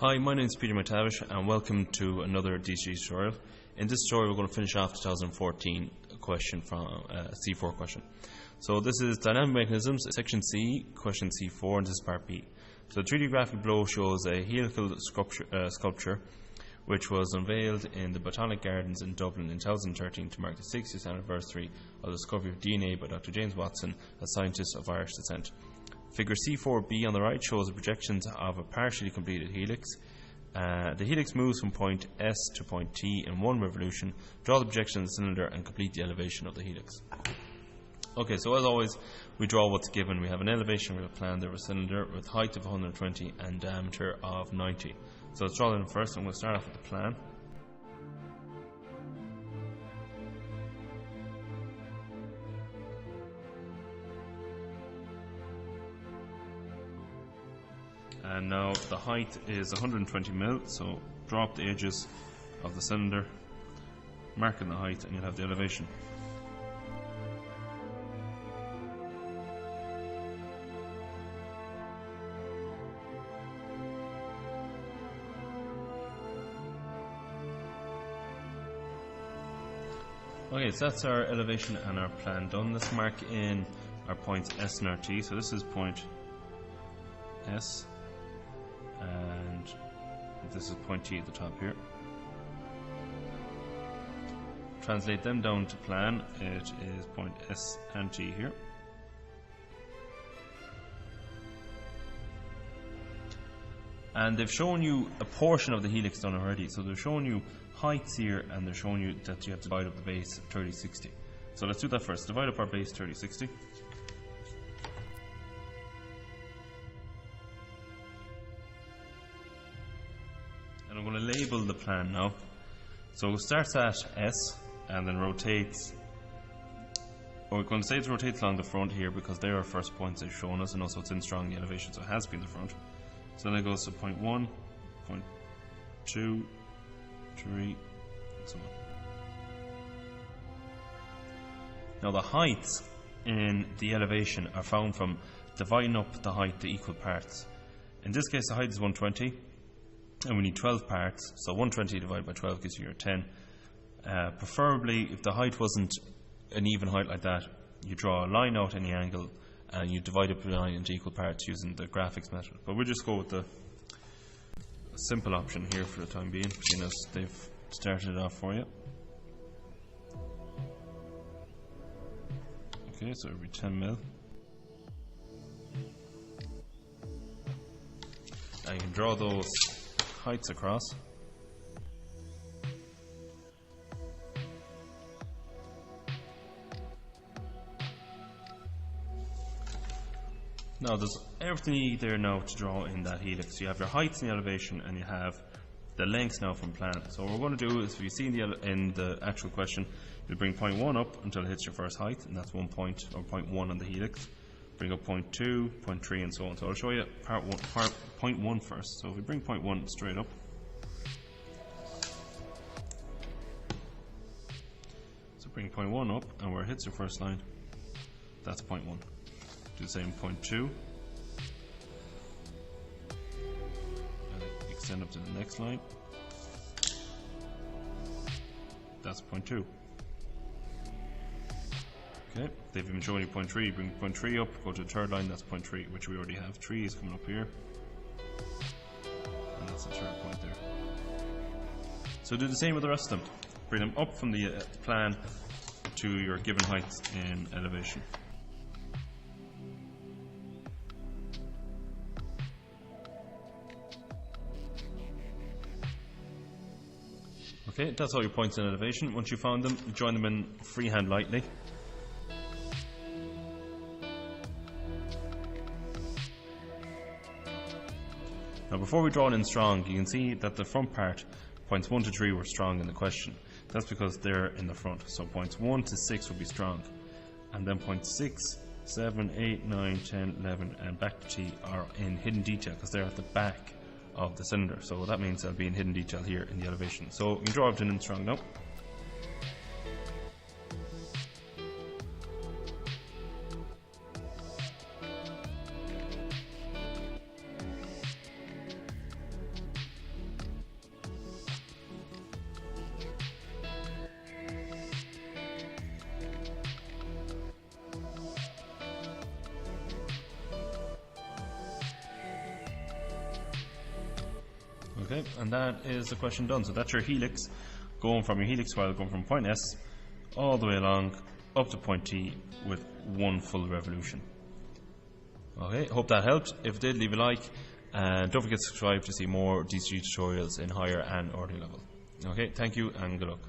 Hi, my name is Peter McTavish and welcome to another D.C.G tutorial. In this tutorial we're going to finish off 2014 question from C-4 question. So this is Dynamic Mechanisms, section C, question C4, and this is part B. So the 3D graphic below shows a helical sculpture which was unveiled in the Botanic Gardens in Dublin in 2013 to mark the 60th anniversary of the discovery of DNA by Dr. James Watson, a scientist of Irish descent. Figure C4b on the right shows the projections of a partially completed helix. The helix moves from point S to point T in one revolution. Draw the projection of the cylinder and complete the elevation of the helix. Okay, so as always, we draw what's given. We have an elevation with a plan of a cylinder with height of 120 and diameter of 90. So let's draw them first. I'm going to start off with the plan. And now the height is 120 mil, so draw up the edges of the cylinder, marking the height, and you'll have the elevation. Okay, so that's our elevation and our plan done. Let's mark in our points S and our T. So this is point S, and this is point T at the top here. Translate them down to plan. It is point S and T here. And they've shown you a portion of the helix done already. So they're showing you heights here, and they're showing you that you have to divide up the base 3060. So let's do that first. Divide up our base 3060. And I'm going to label the plan now. So it starts at S and then rotates. We're going to say it rotates along the front here because they're our first points they've shown us, and also it's in strong elevation, so it has been the front. So then it goes to point 1, point 2, 3, and so on. Now the heights in the elevation are found from dividing up the height to equal parts. In this case the height is 120. And we need 12 parts, so 120 divided by 12 gives you your 10. Preferably, if the height wasn't an even height like that, you draw a line out any angle and you divide up the line into equal parts using the graphics method. But we'll just go with the simple option here for the time being, seeing as they've started it off for you. Okay, so it'll be 10 mil. And you can draw those heights across. Now there's everything you need there now to draw in that helix. You have your heights and the elevation, and you have the lengths now from plan. So what we're going to do is, if you see in the actual question, you'll bring point 1 up until it hits your first height, and that's 1 point, or point 1 on the helix. Bring up point 2, point 3, and so on. So I'll show you point 1 first. So if we bring point 1 straight up, so bring point 1 up, and where it hits your first line, that's point 1. Do the same point 2, and extend up to the next line. That's point 2. Okay, they've been showing you point 3, bring point 3 up, go to the third line, that's point 3, which we already have. 3 is coming up here, and that's the third point there. So do the same with the rest of them. Bring them up from the plan to your given heights in elevation. Okay, that's all your points in elevation. Once you've found them, join them in freehand lightly. Now before we draw it in strong, you can see that the front part, points 1 to 3 were strong in the question. That's because they're in the front. So points 1 to 6 will be strong. And then points 6, 7, 8, 9, 10, 11 and back to T are in hidden detail because they're at the back of the cylinder. So that means they'll be in hidden detail here in the elevation. So you can draw everything in strong now. Okay, and that is the question done. So that's your helix, going from your helix coil, going from point S all the way along up to point T with one full revolution. Okay, hope that helped. If it did, leave a like, and don't forget to subscribe to see more DCG tutorials in higher and ordinary level. Okay, thank you and good luck.